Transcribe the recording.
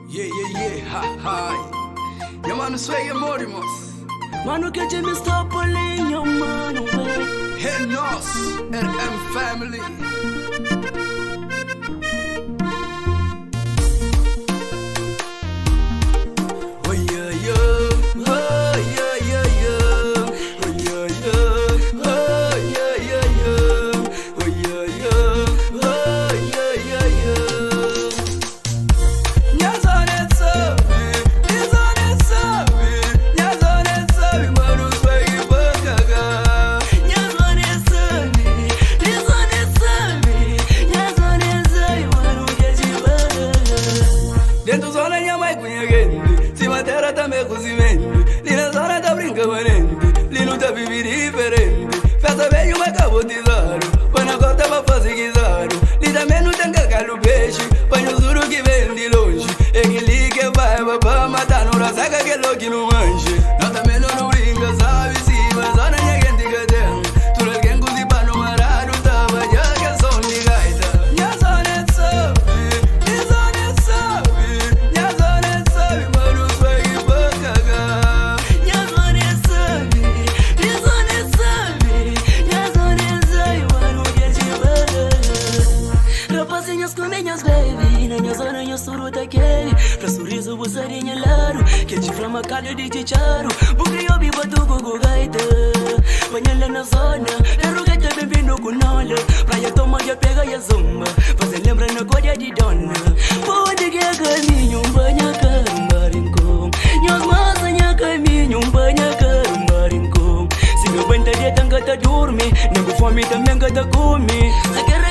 Ha, hi. Yeah, man, sway your Morimus. Manu que te me stop pulling your man away. Hey, Nos, RM family. Oh, yeah, yeah. Oh, yeah, yeah, yeah. Oh, yeah, yeah. Oh, yeah, yeah, yeah. Oh, yeah, yeah. Oh, yeah, yeah, yeah. Nyazone tsabe, nyazone tsabe, nyazone tsabe, manu sway bakaga. Nyazone tsabe, nyazone tsabe, nyazone tsabe, manu que te bagaga. Dentro zona nyama ikunyagende, si matera também cozimento. Lina zona tá brincando, lino tá vivendo diferente. Festa bem uma cabotizado, põe na conta pra fazer guisado. Li também não tem cacalo peixe, põe o zuro que vem de longe. É que liga vai pra matar no rasaca que é louco que não manche. Nós também não brinca, sabe se mas zona nyagende que tem. Tu alguém cozi pra não marar, não tava já que som de gaita. Minha zona é sabe, minha zona é sabe, minha zona é sabe, mano, sway pra cagar. Nyazone tsabe, nyazone tsabe, nyazone tsabe, manu que te bagaga. Rapazinhas com minhas baby, na minha zona eu suru daquele. Pra sorriso buzarinha laro, que te flama calho de chicharo. Porque eu vivo tu gugu gaita. Banhando na zona, na rugueta bem-vindo com nola. Praia toma e pega e a zumba, você lembra na cor de dona. Pode que é caminho, banha carimbarinco. Nhas massa, nha caminho, banha carimbarinco. Se meu bem tá de tanga tá dorme, nem com fome também que tá come. Se quer